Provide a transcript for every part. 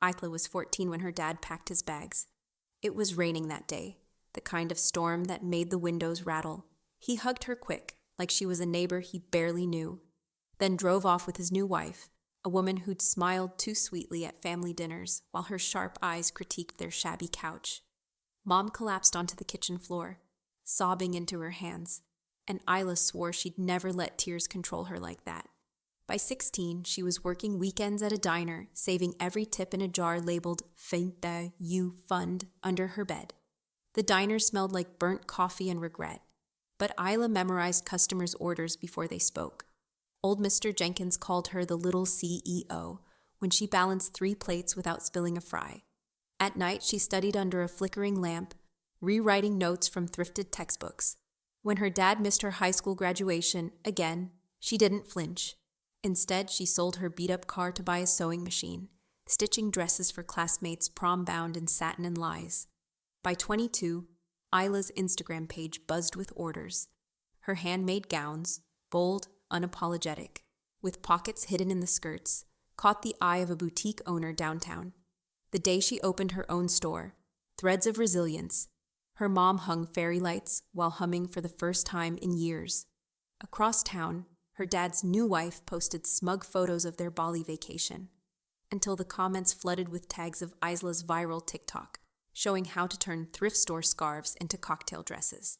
Isla was 14 when her dad packed his bags. It was raining that day, the kind of storm that made the windows rattle. He hugged her quick, like she was a neighbor he barely knew, then drove off with his new wife, a woman who'd smiled too sweetly at family dinners while her sharp eyes critiqued their shabby couch. Mom collapsed onto the kitchen floor, sobbing into her hands, and Isla swore she'd never let tears control her like that. By 16, she was working weekends at a diner, saving every tip in a jar labeled Fente You Fund under her bed. The diner smelled like burnt coffee and regret, but Isla memorized customers' orders before they spoke. Old Mr. Jenkins called her the little CEO when she balanced 3 plates without spilling a fry. At night, she studied under a flickering lamp, rewriting notes from thrifted textbooks. When her dad missed her high school graduation, again, she didn't flinch. Instead, she sold her beat-up car to buy a sewing machine, stitching dresses for classmates prom-bound in satin and lies. By 22, Isla's Instagram page buzzed with orders. Her handmade gowns, bold, unapologetic, with pockets hidden in the skirts, caught the eye of a boutique owner downtown. The day she opened her own store, Threads of Resilience, her mom hung fairy lights while humming for the first time in years. Across town, her dad's new wife posted smug photos of their Bali vacation, until the comments flooded with tags of Isla's viral TikTok, showing how to turn thrift store scarves into cocktail dresses.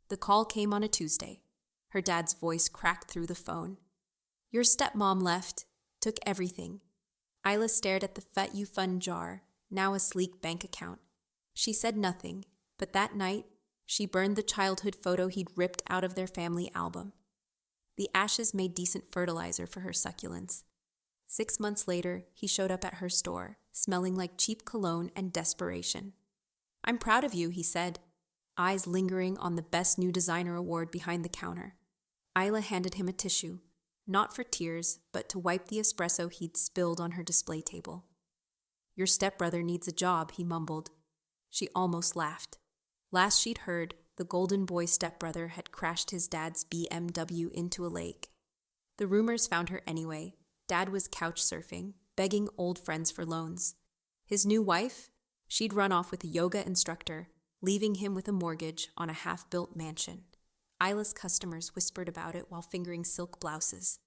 The call came on a Tuesday. Her dad's voice cracked through the phone. "Your stepmom left, took everything." Isla stared at the Fet You Fund jar, now a sleek bank account. She said nothing, but that night, she burned the childhood photo he'd ripped out of their family album. The ashes made decent fertilizer for her succulents. 6 months later, he showed up at her store, smelling like cheap cologne and desperation. "I'm proud of you," he said, eyes lingering on the Best New Designer award behind the counter. Isla handed him a tissue, not for tears, but to wipe the espresso he'd spilled on her display table. "Your stepbrother needs a job," he mumbled. She almost laughed. Last she'd heard, the golden boy stepbrother had crashed his dad's BMW into a lake. The rumors found her anyway. Dad was couch surfing, begging old friends for loans. His new wife? She'd run off with a yoga instructor, leaving him with a mortgage on a half-built mansion. Isla's customers whispered about it while fingering silk blouses,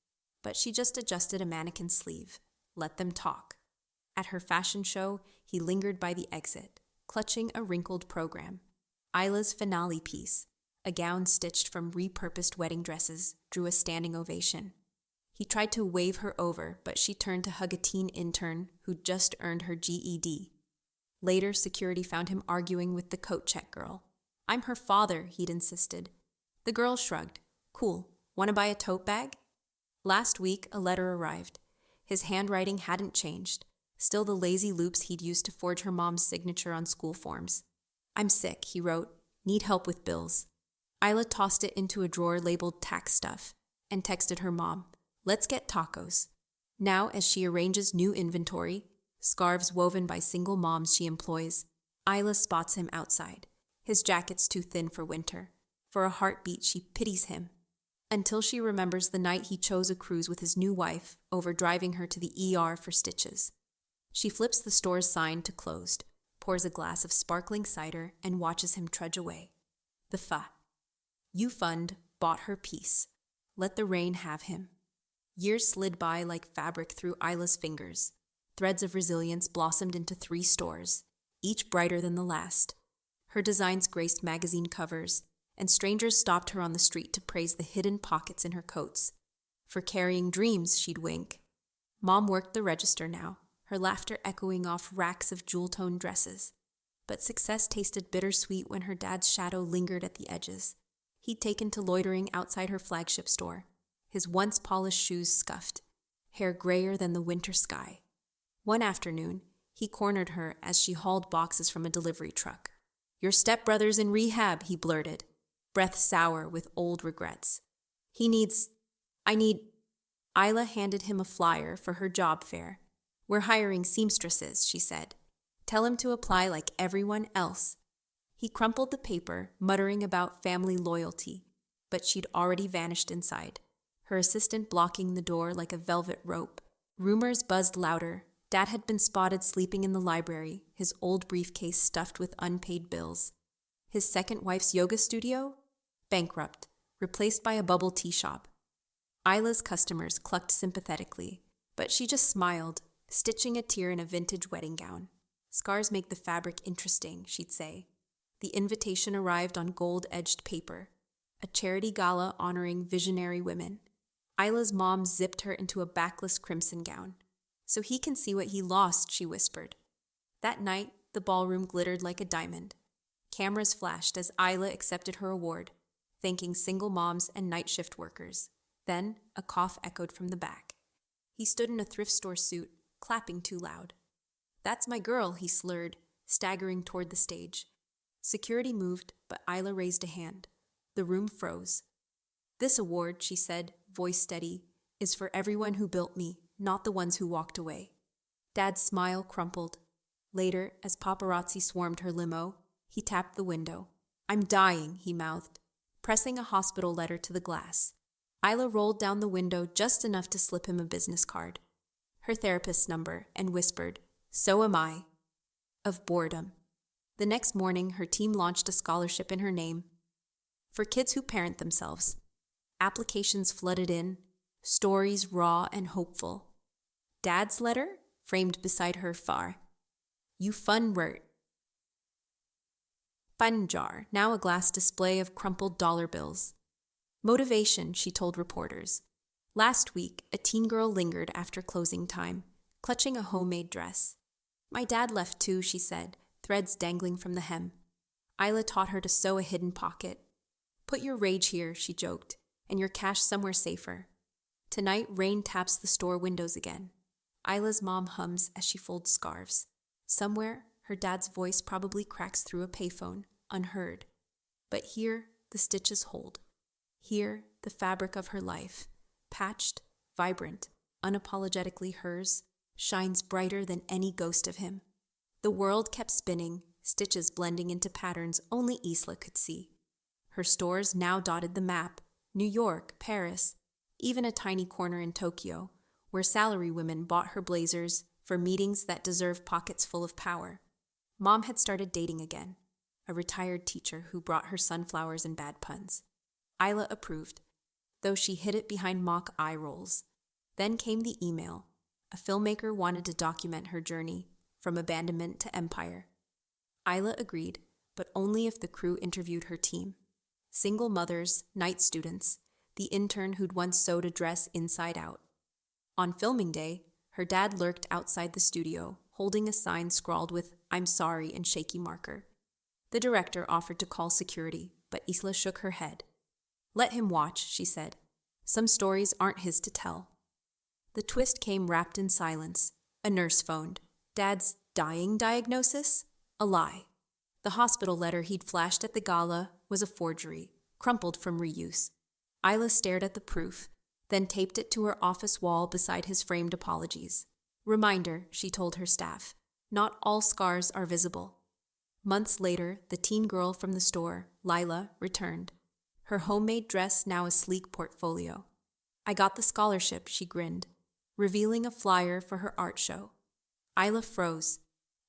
but she just adjusted a mannequin's sleeve. Let them talk. At her fashion show, he lingered by the exit, clutching a wrinkled program. Isla's finale piece, a gown stitched from repurposed wedding dresses, drew a standing ovation. He tried to wave her over, but she turned to hug a teen intern who'd just earned her GED. Later, security found him arguing with the coat check girl. "I'm her father," he'd insisted. The girl shrugged. "Cool. Want to buy a tote bag?" Last week, a letter arrived. His handwriting hadn't changed, still the lazy loops he'd used to forge her mom's signature on school forms. "I'm sick," he wrote. "Need help with bills." Isla tossed it into a drawer labeled tax stuff and texted her mom, "Let's get tacos." Now, as she arranges new inventory, scarves woven by single moms she employs, Isla spots him outside. His jacket's too thin for winter. For a heartbeat, she pities him, until she remembers the night he chose a cruise with his new wife over driving her to the ER for stitches. She flips the store's sign to closed, pours a glass of sparkling cider, and watches him trudge away. The Fet You Fund bought her peace. Let the rain have him. Years slid by like fabric through Isla's fingers. Threads of Resilience blossomed into 3 stores, each brighter than the last. Her designs graced magazine covers, and strangers stopped her on the street to praise the hidden pockets in her coats. For carrying dreams, she'd wink. Mom worked the register now, her laughter echoing off racks of jewel-toned dresses. But success tasted bittersweet when her dad's shadow lingered at the edges. He'd taken to loitering outside her flagship store, his once-polished shoes scuffed, hair grayer than the winter sky. One afternoon, he cornered her as she hauled boxes from a delivery truck. "Your stepbrother's in rehab," he blurted, breath sour with old regrets. I need... Isla handed him a flyer for her job fair. "We're hiring seamstresses," she said. "Tell him to apply like everyone else." He crumpled the paper, muttering about family loyalty, but she'd already vanished inside, her assistant blocking the door like a velvet rope. Rumors buzzed louder. Dad had been spotted sleeping in the library, his old briefcase stuffed with unpaid bills. His second wife's yoga studio? Bankrupt, replaced by a bubble tea shop. Isla's customers clucked sympathetically, but she just smiled, stitching a tear in a vintage wedding gown. Scars make the fabric interesting, she'd say. The invitation arrived on gold-edged paper, a charity gala honoring visionary women. Isla's mom zipped her into a backless crimson gown. "So he can see what he lost," she whispered. That night, the ballroom glittered like a diamond. Cameras flashed as Isla accepted her award, thanking single moms and night shift workers. Then, a cough echoed from the back. He stood in a thrift store suit, clapping too loud. "That's my girl," he slurred, staggering toward the stage. Security moved, but Isla raised a hand. The room froze. "This award," she said, voice steady, "is for everyone who built me, not the ones who walked away." Dad's smile crumpled. Later, as paparazzi swarmed her limo, he tapped the window. "I'm dying," he mouthed, pressing a hospital letter to the glass. Isla rolled down the window just enough to slip him a business card, her therapist's number, and whispered, "So am I." Of boredom. The next morning, her team launched a scholarship in her name for kids who parent themselves. Applications flooded in, stories raw and hopeful. Dad's letter, framed beside her phar. "You fun wert." Bun jar, now a glass display of crumpled dollar bills. Motivation, she told reporters. Last week, a teen girl lingered after closing time, clutching a homemade dress. "My dad left too," she said, threads dangling from the hem. Isla taught her to sew a hidden pocket. "Put your rage here," she joked, "and your cash somewhere safer." Tonight, rain taps the store windows again. Isla's mom hums as she folds scarves. Somewhere, her dad's voice probably cracks through a payphone, unheard. But here, the stitches hold. Here, the fabric of her life, patched, vibrant, unapologetically hers, shines brighter than any ghost of him. The world kept spinning, stitches blending into patterns only Isla could see. Her stores now dotted the map: New York, Paris, even a tiny corner in Tokyo, where salary women bought her blazers for meetings that deserved pockets full of power. Mom had started dating again, a retired teacher who brought her sunflowers and bad puns. Isla approved, though she hid it behind mock eye rolls. Then came the email. A filmmaker wanted to document her journey, from abandonment to empire. Isla agreed, but only if the crew interviewed her team. Single mothers, night students, the intern who'd once sewed a dress inside out. On filming day, her dad lurked outside the studio, holding a sign scrawled with "I'm sorry" in shaky marker. The director offered to call security, but Isla shook her head. "Let him watch," she said. "Some stories aren't his to tell." The twist came wrapped in silence. A nurse phoned. Dad's dying diagnosis? A lie. The hospital letter he'd flashed at the gala was a forgery, crumpled from reuse. Isla stared at the proof, then taped it to her office wall beside his framed apologies. "Reminder," she told her staff, "not all scars are visible." Months later, the teen girl from the store, Lila, returned. Her homemade dress now a sleek portfolio. "I got the scholarship," she grinned, revealing a flyer for her art show. Isla froze.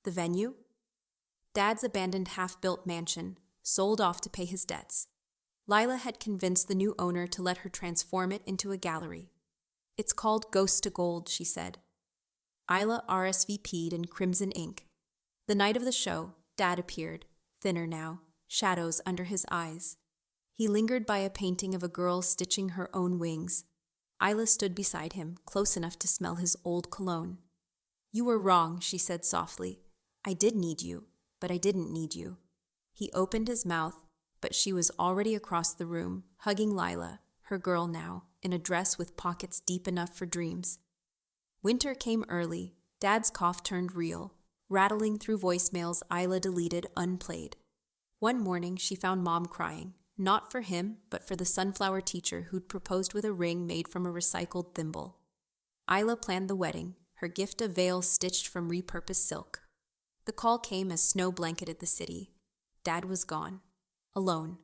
The venue? Dad's abandoned half-built mansion, sold off to pay his debts. Lila had convinced the new owner to let her transform it into a gallery. "It's called Ghost to Gold," she said. Isla RSVP'd in crimson ink. The night of the show, Dad appeared, thinner now, shadows under his eyes. He lingered by a painting of a girl stitching her own wings. Isla stood beside him, close enough to smell his old cologne. "You were wrong," she said softly. "I did need you, but I didn't need you." He opened his mouth, but she was already across the room, hugging Lila, her girl now, in a dress with pockets deep enough for dreams. Winter came early. Dad's cough turned real, rattling through voicemails Isla deleted unplayed. One morning, she found Mom crying, not for him, but for the sunflower teacher who'd proposed with a ring made from a recycled thimble. Isla planned the wedding, her gift a veil stitched from repurposed silk. The call came as snow blanketed the city. Dad was gone. Alone.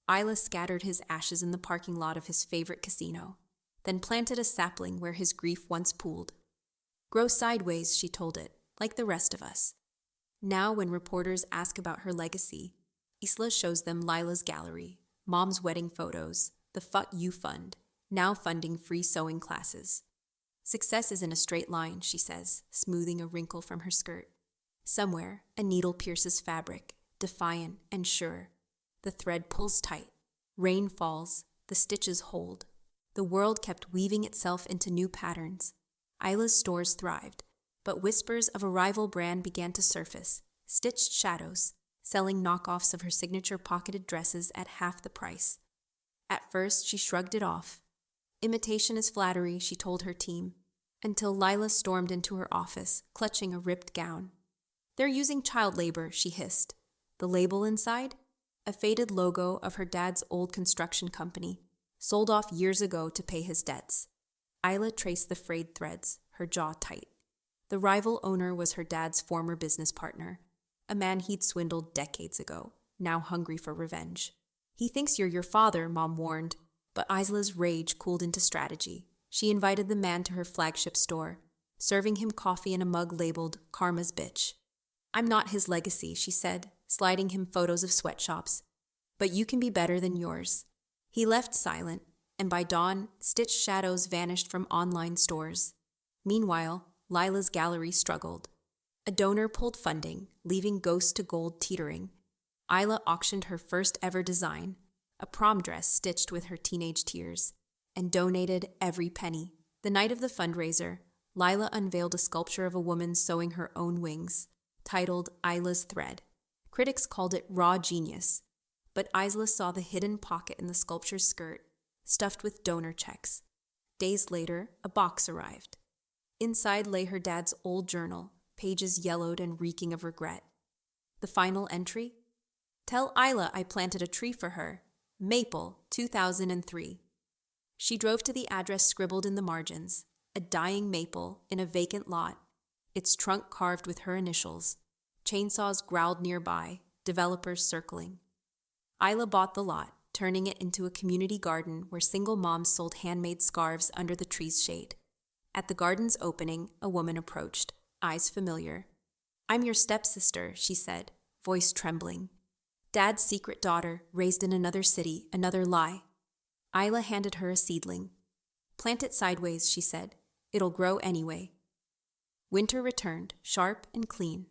Isla scattered his ashes in the parking lot of his favorite casino, then planted a sapling where his grief once pooled. Grow sideways, she told it, like the rest of us. Now, when reporters ask about her legacy, Isla shows them Lila's gallery, Mom's wedding photos, the Fut You Fund, now funding free sewing classes. Success isn't a straight line, she says, smoothing a wrinkle from her skirt. Somewhere, a needle pierces fabric, defiant and sure. The thread pulls tight. Rain falls. The stitches hold. The world kept weaving itself into new patterns. Isla's stores thrived, but whispers of a rival brand began to surface, stitched shadows, selling knockoffs of her signature pocketed dresses at half the price. At first, she shrugged it off. Imitation is flattery, she told her team, until Lila stormed into her office, clutching a ripped gown. They're using child labor, she hissed. The label inside? A faded logo of her dad's old construction company, sold off years ago to pay his debts. Isla traced the frayed threads, her jaw tight. The rival owner was her dad's former business partner, a man he'd swindled decades ago, now hungry for revenge. He thinks you're your father, Mom warned, but Isla's rage cooled into strategy. She invited the man to her flagship store, serving him coffee in a mug labeled Karma's Bitch. I'm not his legacy, she said, sliding him photos of sweatshops. But you can be better than yours. He left silent, and by dawn, stitched shadows vanished from online stores. Meanwhile, Lila's gallery struggled. A donor pulled funding, leaving Ghost to Gold teetering. Isla auctioned her first ever design, a prom dress stitched with her teenage tears, and donated every penny. The night of the fundraiser, Lila unveiled a sculpture of a woman sewing her own wings, titled Isla's Thread. Critics called it raw genius, but Isla saw the hidden pocket in the sculpture's skirt, stuffed with donor checks. Days later, a box arrived. Inside lay her dad's old journal, pages yellowed and reeking of regret. The final entry? Tell Isla I planted a tree for her. Maple, 2003. She drove to the address scribbled in the margins, a dying maple in a vacant lot, its trunk carved with her initials. Chainsaws growled nearby, developers circling. Isla bought the lot, turning it into a community garden where single moms sold handmade scarves under the tree's shade. At the garden's opening, a woman approached, eyes familiar. I'm your stepsister, she said, voice trembling. Dad's secret daughter, raised in another city, another lie. Isla handed her a seedling. Plant it sideways, she said. It'll grow anyway. Winter returned, sharp and clean.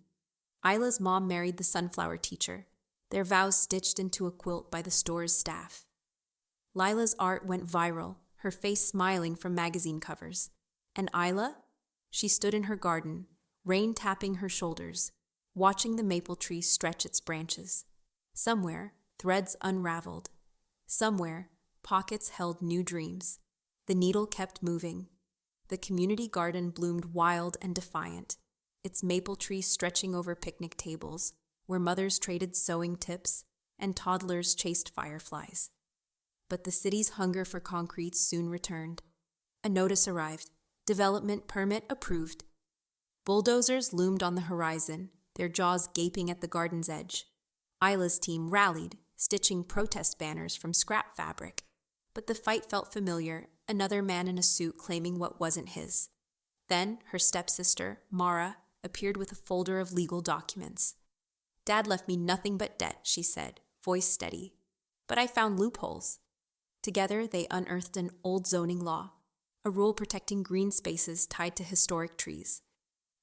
Isla's mom married the sunflower teacher, their vows stitched into a quilt by the store's staff. Lila's art went viral, her face smiling from magazine covers. And Isla? She stood in her garden, rain tapping her shoulders, watching the maple tree stretch its branches. Somewhere, threads unraveled. Somewhere, pockets held new dreams. The needle kept moving. The community garden bloomed wild and defiant, its maple tree stretching over picnic tables, where mothers traded sewing tips and toddlers chased fireflies. But the city's hunger for concrete soon returned. A notice arrived. Development permit approved. Bulldozers loomed on the horizon, their jaws gaping at the garden's edge. Isla's team rallied, stitching protest banners from scrap fabric. But the fight felt familiar, another man in a suit claiming what wasn't his. Then her stepsister, Mara, appeared with a folder of legal documents. Dad left me nothing but debt, she said, voice steady. But I found loopholes. Together, they unearthed an old zoning law, a rule protecting green spaces tied to historic trees.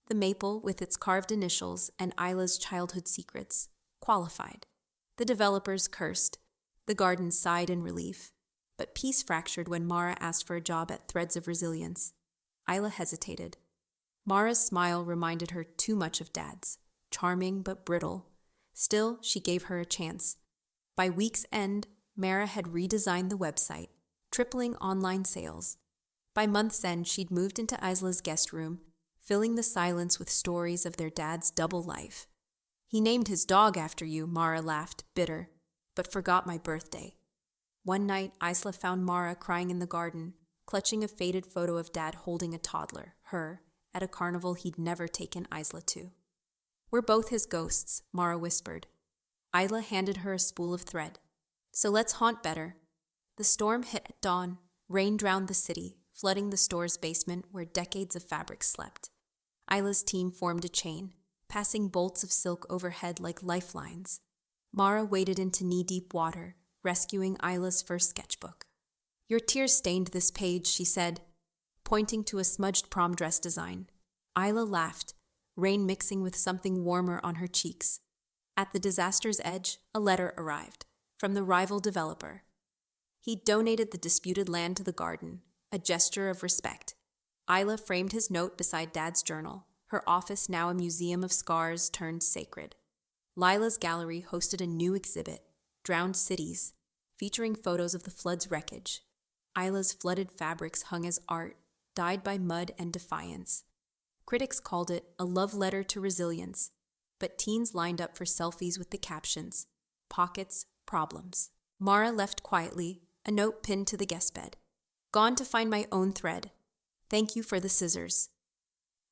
The maple, with its carved initials and Isla's childhood secrets, qualified. The developers cursed. The garden sighed in relief. But peace fractured when Mara asked for a job at Threads of Resilience. Isla hesitated. Mara's smile reminded her too much of Dad's, charming but brittle. Still, she gave her a chance. By week's end, Mara had redesigned the website, tripling online sales. By month's end, she'd moved into Isla's guest room, filling the silence with stories of their dad's double life. He named his dog after you, Mara laughed, bitter, but forgot my birthday. One night, Isla found Mara crying in the garden, clutching a faded photo of Dad holding a toddler, her, at a carnival he'd never taken Isla to. We're both his ghosts, Mara whispered. Isla handed her a spool of thread. So let's haunt better. The storm hit at dawn. Rain drowned the city, flooding the store's basement where decades of fabric slept. Isla's team formed a chain, passing bolts of silk overhead like lifelines. Mara waded into knee-deep water, rescuing Isla's first sketchbook. "Your tears stained this page," she said, pointing to a smudged prom dress design. Isla laughed, rain mixing with something warmer on her cheeks. At the disaster's edge, a letter arrived, from the rival developer. He donated the disputed land to the garden, a gesture of respect. Isla framed his note beside Dad's journal, her office now a museum of scars turned sacred. Lila's gallery hosted a new exhibit, Drowned Cities, featuring photos of the flood's wreckage. Isla's flooded fabrics hung as art, dyed by mud and defiance. Critics called it a love letter to resilience, but teens lined up for selfies with the captions, "Pockets, Problems." Mara left quietly, a note pinned to the guest bed. "Gone to find my own thread. Thank you for the scissors."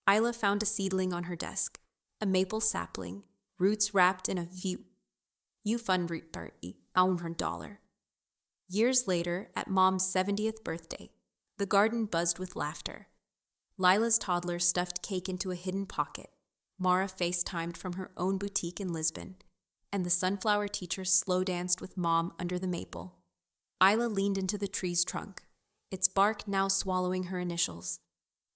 Isla found a seedling on her desk, a maple sapling, roots wrapped in a $100. Years later, at Mom's 70th birthday, the garden buzzed with laughter. Lila's toddler stuffed cake into a hidden pocket. Mara FaceTimed from her own boutique in Lisbon, and the sunflower teacher slow danced with Mom under the maple. Isla leaned into the tree's trunk, its bark now swallowing her initials.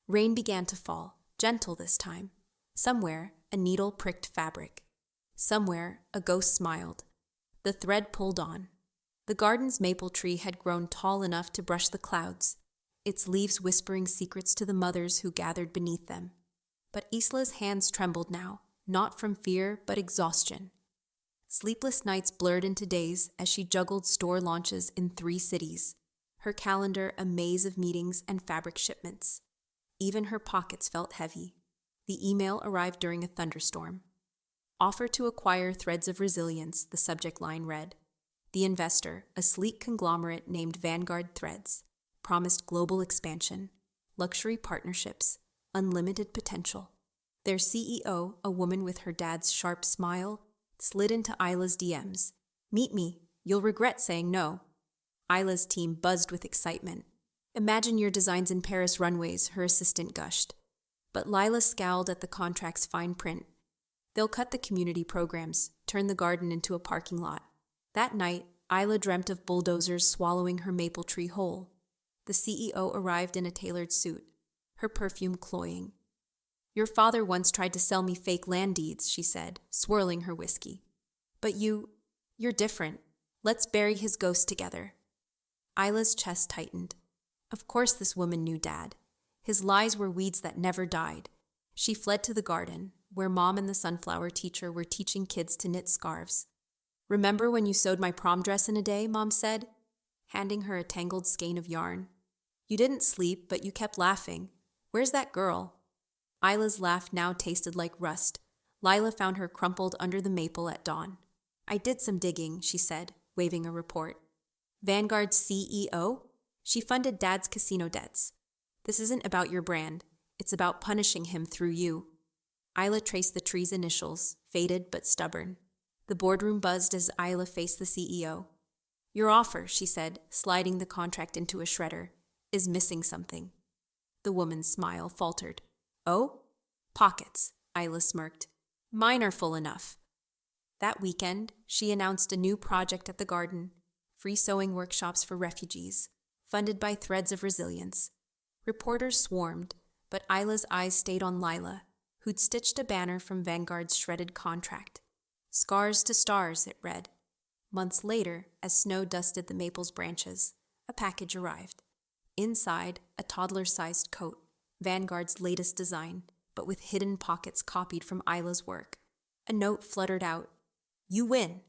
Rain began to fall, gentle this time. Somewhere, a needle pricked fabric. Somewhere, a ghost smiled. The thread pulled on. The garden's maple tree had grown tall enough to brush the clouds, its leaves whispering secrets to the mothers who gathered beneath them. But Isla's hands trembled now, not from fear, but exhaustion. Sleepless nights blurred into days as she juggled store launches in 3 cities, her calendar a maze of meetings and fabric shipments. Even her pockets felt heavy. The email arrived during a thunderstorm. "Offer to acquire Threads of Resilience," the subject line read. The investor, a sleek conglomerate named Vanguard Threads, promised global expansion, luxury partnerships, unlimited potential. Their CEO, a woman with her dad's sharp smile, slid into Isla's DMs. "Meet me. You'll regret saying no." Isla's team buzzed with excitement. "Imagine your designs in Paris runways," her assistant gushed. But Lila scowled at the contract's fine print. "They'll cut the community programs, turn the garden into a parking lot." That night, Isla dreamt of bulldozers swallowing her maple tree whole. The CEO arrived in a tailored suit, her perfume cloying. "Your father once tried to sell me fake land deeds," she said, swirling her whiskey. "But you're different. Let's bury his ghost together." Isla's chest tightened. Of course this woman knew Dad. His lies were weeds that never died. She fled to the garden, where Mom and the sunflower teacher were teaching kids to knit scarves. "Remember when you sewed my prom dress in a day?" Mom said, handing her a tangled skein of yarn. "You didn't sleep, but you kept laughing. Where's that girl?" Isla's laugh now tasted like rust. Lila found her crumpled under the maple at dawn. "I did some digging," she said, waving a report. "Vanguard's CEO? She funded Dad's casino debts. This isn't about your brand. It's about punishing him through you." Isla traced the tree's initials, faded but stubborn. The boardroom buzzed as Isla faced the CEO. "Your offer," she said, sliding the contract into a shredder, "is missing something." The woman's smile faltered. "Oh? Pockets," Isla smirked. "Mine are full enough." That weekend, she announced a new project at the garden, free sewing workshops for refugees, funded by Threads of Resilience. Reporters swarmed, but Isla's eyes stayed on Lila, who'd stitched a banner from Vanguard's shredded contract. "Scars to stars," it read. Months later, as snow dusted the maple's branches, a package arrived. Inside, a toddler-sized coat, Vanguard's latest design, but with hidden pockets copied from Isla's work. A note fluttered out. "You win,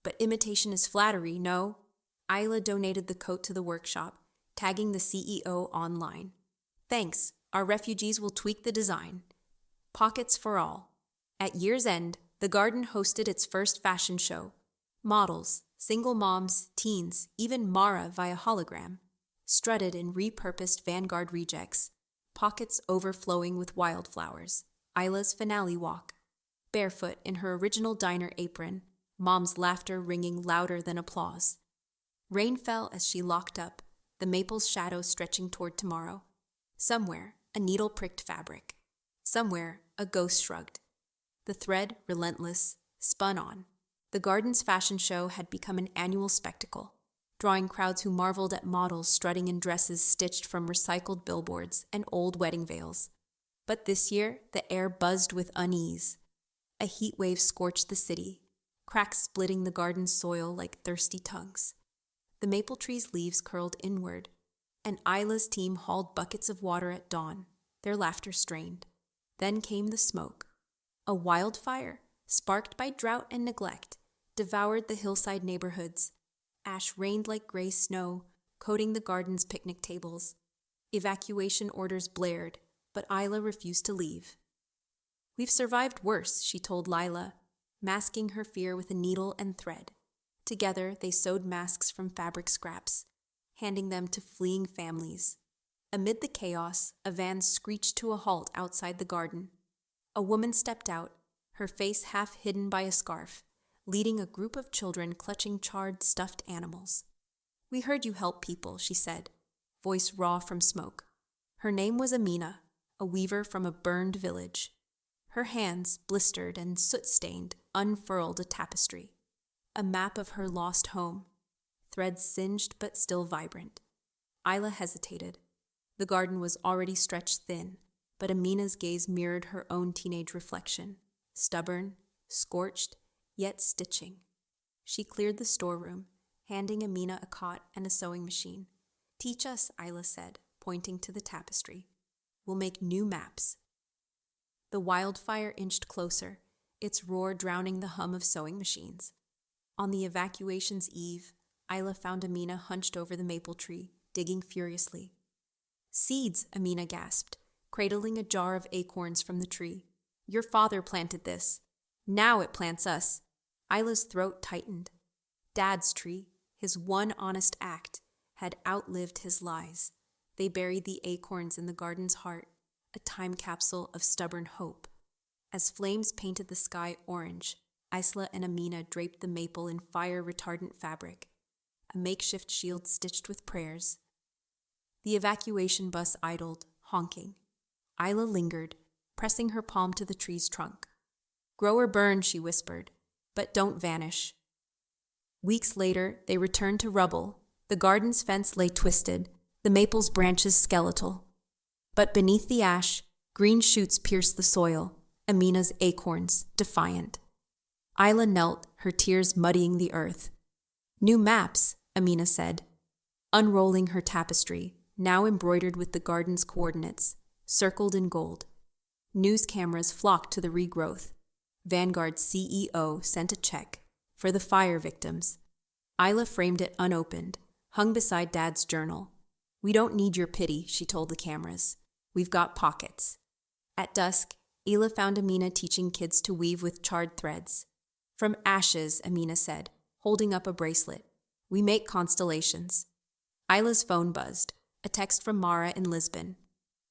but imitation is flattery, no?" Isla donated the coat to the workshop, tagging the CEO online. "Thanks, our refugees will tweak the design." Pockets for all. At year's end, the garden hosted its first fashion show. Models, single moms, teens, even Mara via hologram, strutted in repurposed Vanguard rejects, pockets overflowing with wildflowers. Isla's finale walk. Barefoot in her original diner apron, Mom's laughter ringing louder than applause. Rain fell as she locked up, the maple's shadow stretching toward tomorrow. Somewhere, a needle pricked fabric. Somewhere, a ghost shrugged. The thread, relentless, spun on. The garden's fashion show had become an annual spectacle, drawing crowds who marveled at models strutting in dresses stitched from recycled billboards and old wedding veils. But this year, the air buzzed with unease. A heat wave scorched the city, cracks splitting the garden's soil like thirsty tongues. The maple tree's leaves curled inward, and Isla's team hauled buckets of water at dawn, their laughter strained. Then came the smoke. A wildfire, sparked by drought and neglect, devoured the hillside neighborhoods. Ash rained like gray snow, coating the garden's picnic tables. Evacuation orders blared, but Isla refused to leave. "We've survived worse," she told Lila, masking her fear with a needle and thread. Together, they sewed masks from fabric scraps, handing them to fleeing families. Amid the chaos, a van screeched to a halt outside the garden. A woman stepped out, her face half hidden by a scarf, leading a group of children clutching charred, stuffed animals. "We heard you help people," she said, voice raw from smoke. Her name was Amina, a weaver from a burned village. Her hands, blistered and soot-stained, unfurled a tapestry, a map of her lost home, threads singed but still vibrant. Isla hesitated. The garden was already stretched thin, but Amina's gaze mirrored her own teenage reflection, stubborn, scorched, yet stitching. She cleared the storeroom, handing Amina a cot and a sewing machine. "Teach us," Isla said, pointing to the tapestry. "We'll make new maps." The wildfire inched closer, its roar drowning the hum of sewing machines. On the evacuation's eve, Isla found Amina hunched over the maple tree, digging furiously. "Seeds," Amina gasped, cradling a jar of acorns from the tree. "Your father planted this. Now it plants us." Isla's throat tightened. Dad's tree, his one honest act, had outlived his lies. They buried the acorns in the garden's heart, a time capsule of stubborn hope. As flames painted the sky orange, Isla and Amina draped the maple in fire-retardant fabric, a makeshift shield stitched with prayers. The evacuation bus idled, honking. Isla lingered, pressing her palm to the tree's trunk. "Grow or burn," she whispered, "but don't vanish." Weeks later, they returned to rubble. The garden's fence lay twisted, the maple's branches skeletal. But beneath the ash, green shoots pierced the soil, Amina's acorns, defiant. Isla knelt, her tears muddying the earth. "New maps," Amina said, unrolling her tapestry, now embroidered with the garden's coordinates, circled in gold. News cameras flocked to the regrowth. Vanguard's CEO sent a check for the fire victims. Isla framed it unopened, hung beside Dad's journal. "We don't need your pity," she told the cameras. "We've got pockets." At dusk, Isla found Amina teaching kids to weave with charred threads. "From ashes," Amina said, holding up a bracelet. "We make constellations." Isla's phone buzzed, a text from Mara in Lisbon.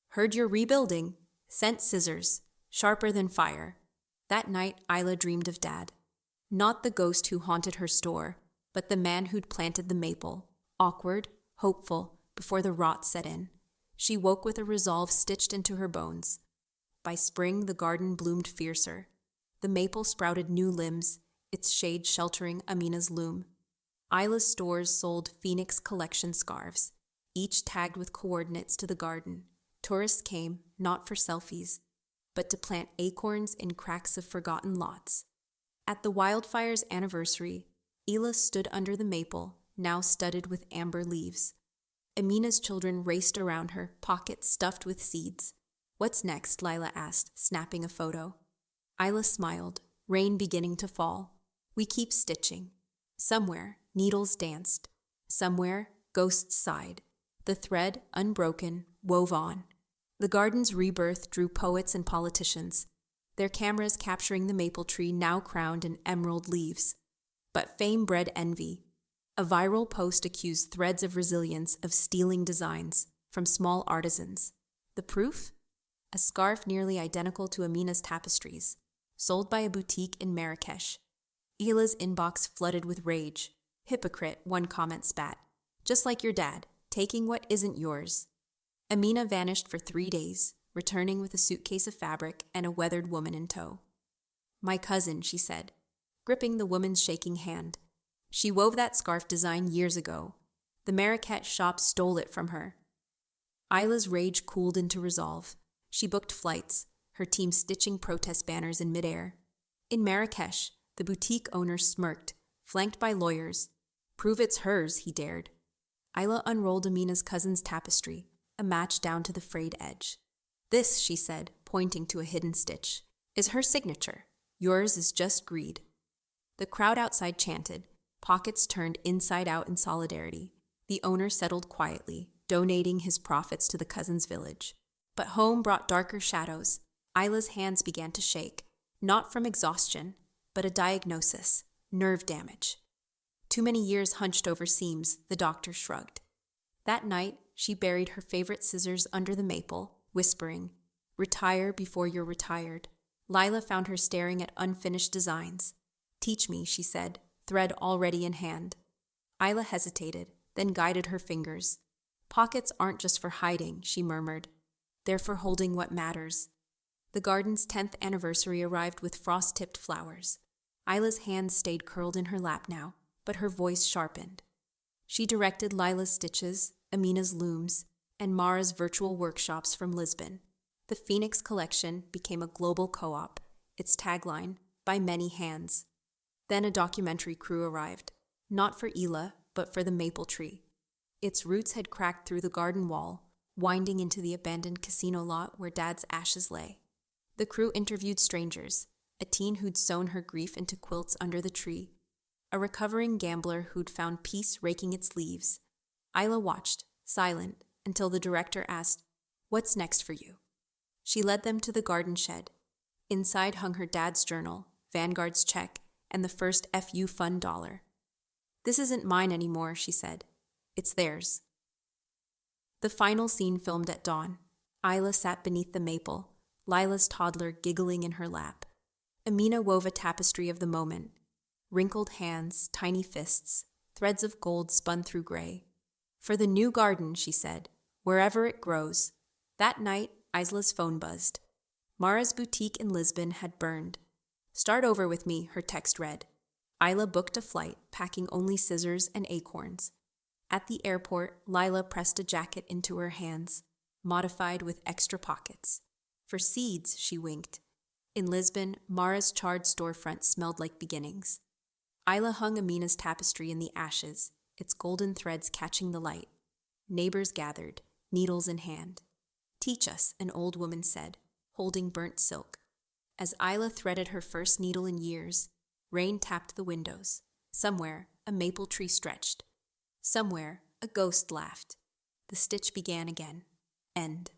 "Heard you're rebuilding. Sent scissors, sharper than fire." That night, Isla dreamed of Dad. Not the ghost who haunted her store, but the man who'd planted the maple, awkward, hopeful, before the rot set in. She woke with a resolve stitched into her bones. By spring, the garden bloomed fiercer. The maple sprouted new limbs, its shade sheltering Amina's loom. Isla's stores sold Phoenix Collection scarves, each tagged with coordinates to the garden. Tourists came, not for selfies, but to plant acorns in cracks of forgotten lots. At the wildfire's anniversary, Isla stood under the maple, now studded with amber leaves. Amina's children raced around her, pockets stuffed with seeds. "What's next?" Lila asked, snapping a photo. Isla smiled, rain beginning to fall. "We keep stitching." Somewhere, needles danced. Somewhere, ghosts sighed. The thread, unbroken, wove on. The garden's rebirth drew poets and politicians, their cameras capturing the maple tree now crowned in emerald leaves. But fame bred envy. A viral post accused Threads of Resilience of stealing designs from small artisans. The proof? A scarf nearly identical to Amina's tapestries, sold by a boutique in Marrakesh. Isla's inbox flooded with rage. "Hypocrite," one comment spat. "Just like your dad, taking what isn't yours." Amina vanished for 3 days, returning with a suitcase of fabric and a weathered woman in tow. "My cousin," she said, gripping the woman's shaking hand. "She wove that scarf design years ago. The Marrakech shop stole it from her." Isla's rage cooled into resolve. She booked flights, her team stitching protest banners in midair. In Marrakech, the boutique owner smirked, flanked by lawyers. "Prove it's hers," he dared. Isla unrolled Amina's cousin's tapestry, a match down to the frayed edge. "This," she said, pointing to a hidden stitch, "is her signature. Yours is just greed." The crowd outside chanted, pockets turned inside out in solidarity. The owner settled quietly, donating his profits to the cousins' village. But home brought darker shadows. Isla's hands began to shake, not from exhaustion, but a diagnosis: nerve damage. Too many years hunched over seams, the doctor shrugged. That night, she buried her favorite scissors under the maple, whispering, "Retire before you're retired." Lila found her staring at unfinished designs. "Teach me," she said, thread already in hand. Isla hesitated, then guided her fingers. "Pockets aren't just for hiding," she murmured. "They're for holding what matters." The garden's 10th anniversary arrived with frost-tipped flowers. Isla's hands stayed curled in her lap now, but her voice sharpened. She directed Lila's stitches, Amina's looms, and Mara's virtual workshops from Lisbon. The Phoenix Collection became a global co-op, its tagline, "By many hands." Then a documentary crew arrived, not for Ela, but for the maple tree. Its roots had cracked through the garden wall, winding into the abandoned casino lot where Dad's ashes lay. The crew interviewed strangers, a teen who'd sewn her grief into quilts under the tree, a recovering gambler who'd found peace raking its leaves. Isla watched, silent, until the director asked, "What's next for you?" She led them to the garden shed. Inside hung her dad's journal, Vanguard's check, and the first FU Fund dollar. "This isn't mine anymore," she said. "It's theirs." The final scene filmed at dawn. Isla sat beneath the maple, Lila's toddler giggling in her lap. Amina wove a tapestry of the moment. Wrinkled hands, tiny fists, threads of gold spun through gray. "For the new garden," she said, "wherever it grows." That night, Isla's phone buzzed. Mara's boutique in Lisbon had burned. "Start over with me," her text read. Isla booked a flight, packing only scissors and acorns. At the airport, Lila pressed a jacket into her hands, modified with extra pockets. "For seeds," she winked. In Lisbon, Mara's charred storefront smelled like beginnings. Isla hung Amina's tapestry in the ashes, its golden threads catching the light. Neighbors gathered, needles in hand. "Teach us," an old woman said, holding burnt silk. As Isla threaded her first needle in years, rain tapped the windows. Somewhere, a maple tree stretched. Somewhere, a ghost laughed. The stitch began again. End.